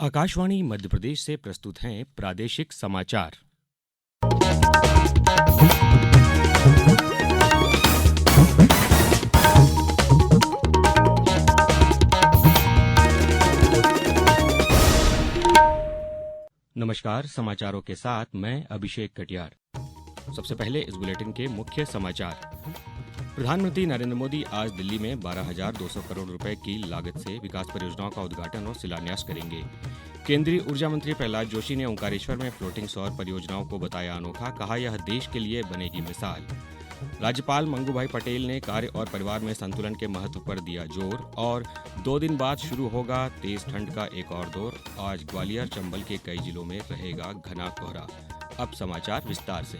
आकाशवाणी मध्य प्रदेश से प्रस्तुत हैं प्रादेशिक समाचार। नमस्कार, समाचारों के साथ मैं अभिषेक कटियार। सबसे पहले इस बुलेटिन के मुख्य समाचार। प्रधानमंत्री नरेंद्र मोदी आज दिल्ली में 12,200 करोड़ रुपए की लागत से विकास परियोजनाओं का उद्घाटन और शिलान्यास करेंगे। केंद्रीय ऊर्जा मंत्री प्रहलाद जोशी ने ओंकारेश्वर में फ्लोटिंग सौर परियोजनाओं को बताया अनोखा, कहा यह देश के लिए बनेगी मिसाल। राज्यपाल मंगूभाई पटेल ने कार्य और परिवार में संतुलन के महत्व पर दिया जोर। और 2 दिन बाद शुरू होगा तेज ठंड का एक और दौर। आज ग्वालियर चंबल के कई जिलों में रहेगा घना कोहरा। अब समाचार विस्तार से।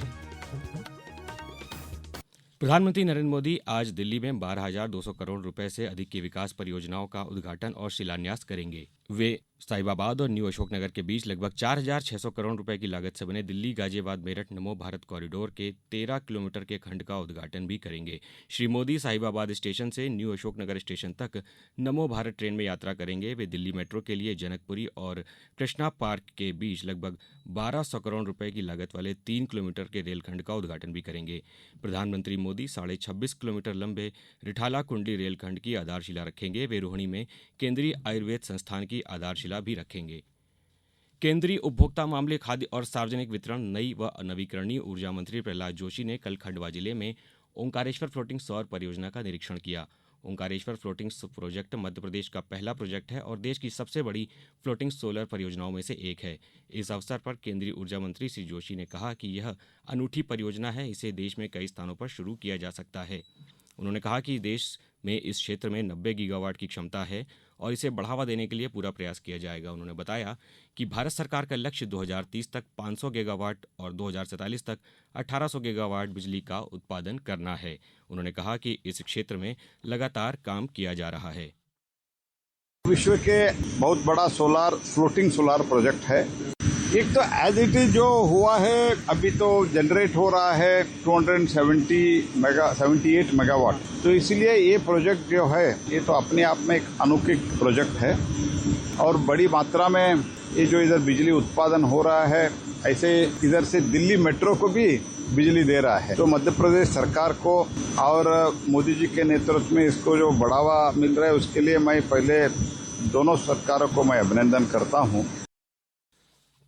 प्रधानमंत्री नरेंद्र मोदी आज दिल्ली में 12,200 करोड़ रुपए से अधिक की विकास परियोजनाओं का उद्घाटन और शिलान्यास करेंगे। वे साहिबाबाद और न्यू अशोकनगर के बीच लगभग 4,600 करोड़ रुपए की लागत से बने दिल्ली गाजियाबाद मेरठ नमो भारत कॉरिडोर के 13 किलोमीटर के खंड का उद्घाटन भी करेंगे। श्री मोदी साहिबाबाद स्टेशन से न्यू अशोकनगर स्टेशन तक नमो भारत ट्रेन में यात्रा करेंगे। वे दिल्ली मेट्रो के लिए जनकपुरी और कृष्णा पार्क के बीच लगभग 1,200 करोड़ रुपए की लागत वाले 3 किलोमीटर के रेलखंड का उद्घाटन भी करेंगे। प्रधानमंत्री मोदी 26.5 किलोमीटर लंबे रिठाला कुंडी रेलखंड की आधारशिला रखेंगे। वे रोहिणी में केंद्रीय आयुर्वेद संस्थान की आधारशिला भी रखेंगे। केंद्रीय उपभोक्ता मामले, खाद्य और सार्वजनिक वितरण, नई व नवीकरणीय ऊर्जा मंत्री प्रहलाद जोशी ने कल खंडवा जिले में ओंकारेश्वर फ्लोटिंग सौर परियोजना का निरीक्षण किया। ओंकारेश्वर फ्लोटिंग प्रोजेक्ट मध्य प्रदेश का पहला प्रोजेक्ट है और देश की सबसे बड़ी फ्लोटिंग सोलर परियोजनाओं में से एक है। इस अवसर पर केंद्रीय ऊर्जा मंत्री श्री जोशी ने कहा कि यह अनूठी परियोजना है, इसे देश में कई स्थानों पर शुरू किया जा सकता है। उन्होंने कहा कि देश में इस क्षेत्र में 90 गीगावाट की क्षमता है और इसे बढ़ावा देने के लिए पूरा प्रयास किया जाएगा। उन्होंने बताया कि भारत सरकार का लक्ष्य 2030 तक 500 गीगावाट और 2047 तक 1,800 गीगावाट बिजली का उत्पादन करना है। उन्होंने कहा कि इस क्षेत्र में लगातार काम किया जा रहा है। विश्व के बहुत बड़ा फ्लोटिंग सोलार प्रोजेक्ट है। एक तो एज इट इज जो हुआ है, अभी तो जनरेट हो रहा है 278 मेगावाट। तो इसलिए ये प्रोजेक्ट जो है ये तो अपने आप में एक अनोखी प्रोजेक्ट है और बड़ी मात्रा में ये जो इधर बिजली उत्पादन हो रहा है, ऐसे इधर से दिल्ली मेट्रो को भी बिजली दे रहा है। तो मध्य प्रदेश सरकार को और मोदी जी के नेतृत्व में इसको जो बढ़ावा मिल रहा है उसके लिए मैं पहले दोनों सरकारों को मैं अभिनंदन करता हूं।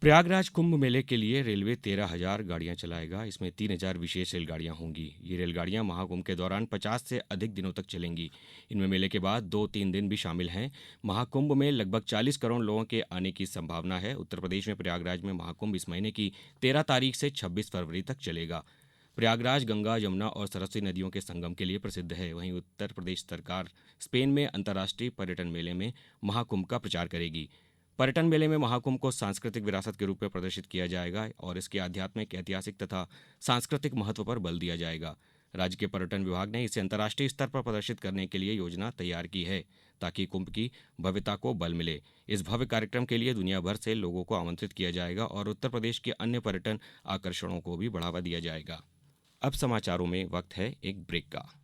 प्रयागराज कुंभ मेले के लिए रेलवे 13,000 गाड़ियां चलाएगा। इसमें 3,000 विशेष रेलगाड़ियां होंगी। ये रेलगाड़ियां महाकुंभ के दौरान 50 से अधिक दिनों तक चलेंगी। इनमें मेले के बाद 2-3 दिन भी शामिल हैं। महाकुंभ में लगभग 40 करोड़ लोगों के आने की संभावना है। उत्तर प्रदेश में प्रयागराज में महाकुंभ इस महीने की 13 तारीख से 26 फरवरी तक चलेगा। प्रयागराज गंगा, यमुना और सरस्वती नदियों के संगम के लिए प्रसिद्ध है। वहीं उत्तर प्रदेश सरकार स्पेन में अंतर्राष्ट्रीय पर्यटन मेले में महाकुंभ का प्रचार करेगी। पर्यटन मेले में महाकुंभ को सांस्कृतिक विरासत के रूप में प्रदर्शित किया जाएगा और इसके आध्यात्मिक, ऐतिहासिक तथा सांस्कृतिक महत्व पर बल दिया जाएगा। राज्य के पर्यटन विभाग ने इसे अंतर्राष्ट्रीय स्तर पर प्रदर्शित करने के लिए योजना तैयार की है ताकि कुंभ की भव्यता को बल मिले। इस भव्य कार्यक्रम के लिए दुनिया भर से लोगों को आमंत्रित किया जाएगा और उत्तर प्रदेश के अन्य पर्यटन आकर्षणों को भी बढ़ावा दिया जाएगा। अब समाचारों में वक्त है एक ब्रेक का।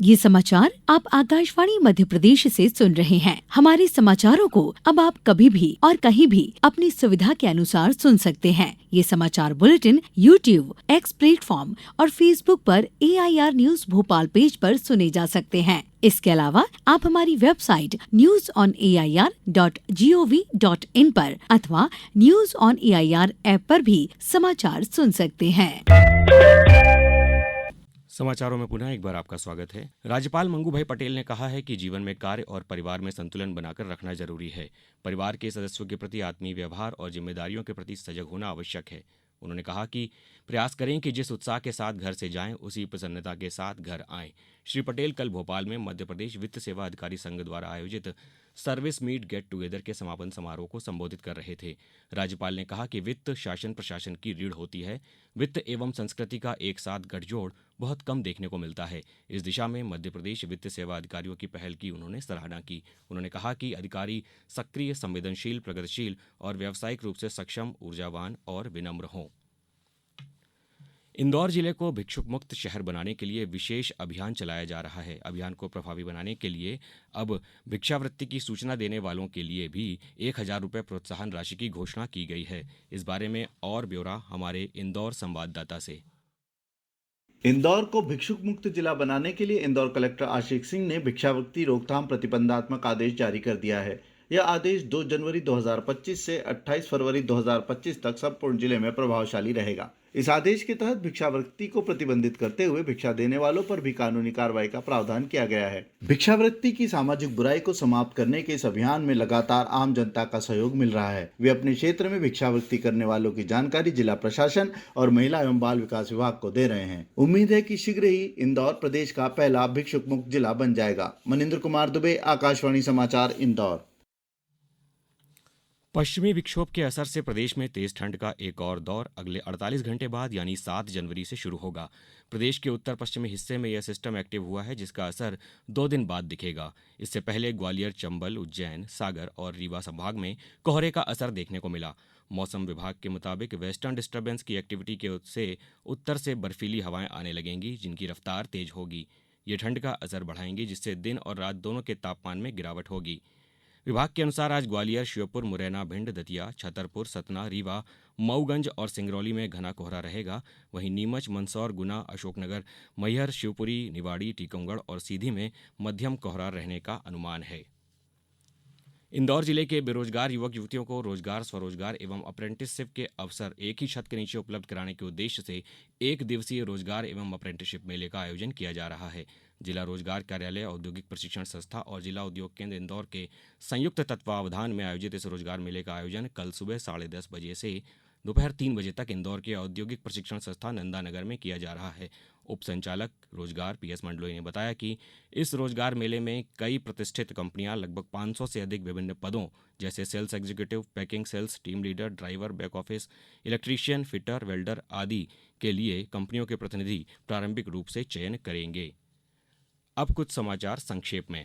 ये समाचार आप आकाशवाणी मध्य प्रदेश से सुन रहे हैं। हमारे समाचारों को अब आप कभी भी और कहीं भी अपनी सुविधा के अनुसार सुन सकते हैं। ये समाचार बुलेटिन YouTube, X प्लेटफॉर्म और Facebook पर AIR न्यूज भोपाल पेज पर सुने जा सकते हैं। इसके अलावा आप हमारी वेबसाइट newsonair.gov.in पर अथवा न्यूज ऑन AIR ऐप पर भी समाचार सुन सकते हैं। समाचारों में पुनः एक बार आपका स्वागत है। राज्यपाल मंगूभाई पटेल ने कहा है कि जीवन में कार्य और परिवार में संतुलन बनाकर रखना जरूरी है। परिवार के सदस्यों के प्रति आत्मीय व्यवहार और जिम्मेदारियों के प्रति सजग होना आवश्यक है। उन्होंने कहा कि प्रयास करें कि जिस उत्साह के साथ घर से जाएं, उसी प्रसन्नता के साथ घर आएं। श्री पटेल कल भोपाल में मध्य प्रदेश वित्त सेवा अधिकारी संघ द्वारा आयोजित सर्विस मीट गेट टुगेदर के समापन समारोह को संबोधित कर रहे थे। राज्यपाल ने कहा कि वित्त शासन प्रशासन की रीढ़ होती है। वित्त एवं संस्कृति का एक साथ गठजोड़ बहुत कम देखने को मिलता है। इस दिशा में मध्य प्रदेश वित्त सेवा अधिकारियों की पहल की उन्होंने सराहना की। उन्होंने कहा कि अधिकारी सक्रिय, संवेदनशील, प्रगतिशील और व्यावसायिक रूप से सक्षम, ऊर्जावान और विनम्र हों। इंदौर जिले को भिक्षुक मुक्त शहर बनाने के लिए विशेष अभियान चलाया जा रहा है। अभियान को प्रभावी बनाने के लिए अब भिक्षावृत्ति की सूचना देने वालों के लिए भी 1,000 रुपये प्रोत्साहन राशि की घोषणा की गई है। इस बारे में और ब्यौरा हमारे इंदौर संवाददाता से। इंदौर को भिक्षुक मुक्त जिला बनाने के लिए इंदौर कलेक्टर आशिक सिंह ने भिक्षावृत्ति रोकथाम प्रतिबंधात्मक आदेश जारी कर दिया है। यह आदेश 2 जनवरी 2025 से 28 फरवरी 2025 तक संपूर्ण जिले में प्रभावशाली रहेगा। इस आदेश के तहत भिक्षावृत्ति को प्रतिबंधित करते हुए भिक्षा देने वालों पर भी कानूनी कार्रवाई का प्रावधान किया गया है। भिक्षावृत्ति की सामाजिक बुराई को समाप्त करने के इस अभियान में लगातार आम जनता का सहयोग मिल रहा है। वे अपने क्षेत्र में भिक्षावृत्ति करने वालों की जानकारी जिला प्रशासन और महिला एवं बाल विकास विभाग को दे रहे हैं। उम्मीद है कि शीघ्र ही इंदौर प्रदेश का पहला भिक्षुक मुक्त जिला बन जाएगा। मनिंद्र कुमार दुबे, आकाशवाणी समाचार, इंदौर। पश्चिमी विक्षोभ के असर से प्रदेश में तेज ठंड का एक और दौर अगले 48 घंटे बाद यानी 7 जनवरी से शुरू होगा। प्रदेश के उत्तर पश्चिमी हिस्से में यह सिस्टम एक्टिव हुआ है, जिसका असर 2 दिन बाद दिखेगा। इससे पहले ग्वालियर, चंबल, उज्जैन, सागर और रीवा संभाग में कोहरे का असर देखने को मिला। मौसम विभाग के मुताबिक वेस्टर्न डिस्टर्बेंस की एक्टिविटी के से उत्तर से बर्फीली हवाएं आने लगेंगी, जिनकी रफ्तार तेज होगी। ये ठंड का असर बढ़ाएंगी, जिससे दिन और रात दोनों के तापमान में गिरावट होगी। विभाग के अनुसार आज ग्वालियर, श्योपुर, मुरैना, भिंड, दतिया, छतरपुर, सतना, रीवा, मऊगंज और सिंगरौली में घना कोहरा रहेगा। वहीं नीमच, मंदसौर, गुना, अशोकनगर, मैहर, शिवपुरी, निवाड़ी, टीकमगढ़ और सीधी में मध्यम कोहरा रहने का अनुमान है। इंदौर जिले के बेरोजगार युवक युवतियों को रोजगार, स्वरोजगार एवं अप्रेंटिसशिप के अवसर एक ही छत के नीचे उपलब्ध कराने के उद्देश्य से 1 दिवसीय रोजगार एवं अप्रेंटिसशिप मेले का आयोजन किया जा रहा है। जिला रोजगार कार्यालय, औद्योगिक प्रशिक्षण संस्था और जिला उद्योग केंद्र इंदौर के संयुक्त तत्वावधान में आयोजित इस रोजगार मेले का आयोजन कल सुबह 10:30 बजे से दोपहर 3 बजे तक इंदौर के औद्योगिक प्रशिक्षण संस्था नंदानगर में किया जा रहा है। उप संचालक रोजगार PS मंडलोई ने बताया कि इस रोजगार मेले में कई प्रतिष्ठित कंपनियां लगभग 500 से अधिक विभिन्न पदों जैसे sales executive, packing sales, team leader, driver, back office, electrician, fitter, welder आदि के लिए कंपनियों के प्रतिनिधि प्रारंभिक रूप से चयन करेंगे। अब कुछ समाचार संक्षेप में।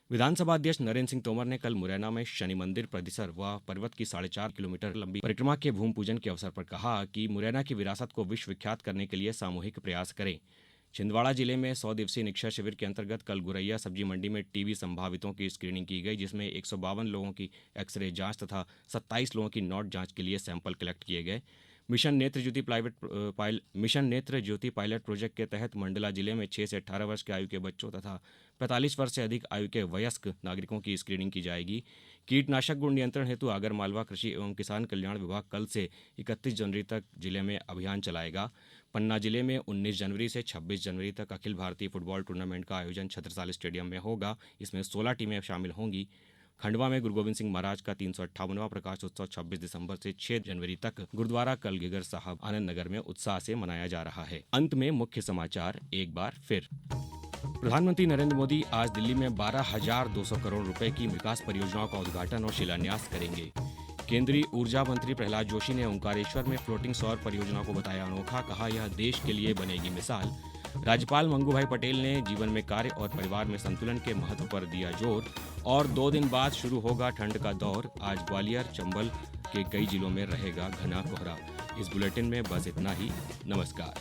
विधानसभा अध्यक्ष नरेंद्र सिंह तोमर ने कल मुरैना में शनि मंदिर परिसर व पर्वत की 4.5 किलोमीटर लंबी परिक्रमा के भूमि पूजन के अवसर पर कहा कि मुरैना की विरासत को विश्व विख्यात करने के लिए सामूहिक प्रयास करें। छिंदवाड़ा जिले में 100 दिवसीय निक्षय शिविर के अंतर्गत कल गुरैया सब्जी मंडी में टीबी संभावितों की स्क्रीनिंग की गई, जिसमें 152 लोगों की एक्सरे जांच तथा 27 लोगों की नॉट जांच के लिए सैंपल कलेक्ट किए गए। मिशन नेत्र ज्योति पायलट प्रोजेक्ट के तहत मंडला जिले में 6 से 18 वर्ष की आयु के बच्चों तथा 45 वर्ष से अधिक आयु के वयस्क नागरिकों की स्क्रीनिंग की जाएगी। कीटनाशक गुण नियंत्रण हेतु आगरमालवा कृषि एवं किसान कल्याण विभाग कल से 31 जनवरी तक जिले में अभियान चलाएगा। पन्ना जिले में 19 जनवरी से 26 जनवरी तक अखिल भारतीय फुटबॉल टूर्नामेंट का आयोजन छत्रसाल स्टेडियम में होगा। इसमें 16 टीमें शामिल होंगी। खंडवा में गुरु गोविंद सिंह महाराज का 358वां प्रकाश उत्सव 26 दिसंबर से 6 जनवरी तक गुरुद्वारा कलगीधर साहब आनंद नगर में उत्साह से मनाया जा रहा है। अंत में मुख्य समाचार एक बार फिर। प्रधानमंत्री नरेंद्र मोदी आज दिल्ली में 12,200 करोड़ रुपए की विकास परियोजनाओं का उद्घाटन और शिलान्यास करेंगे। केंद्रीय ऊर्जा मंत्री प्रहलाद जोशी ने ओंकारेश्वर में फ्लोटिंग सौर परियोजना को बताया अनोखा, कहा यह देश के लिए बनेगी मिसाल। राज्यपाल मंगू पटेल ने जीवन में कार्य और परिवार में संतुलन के महत्व पर दिया जोर। और 2 दिन बाद शुरू होगा ठंड का दौर। आज ग्वालियर, चंबल के कई जिलों में रहेगा घना कोहरा। इस बुलेटिन में बस इतना ही। नमस्कार।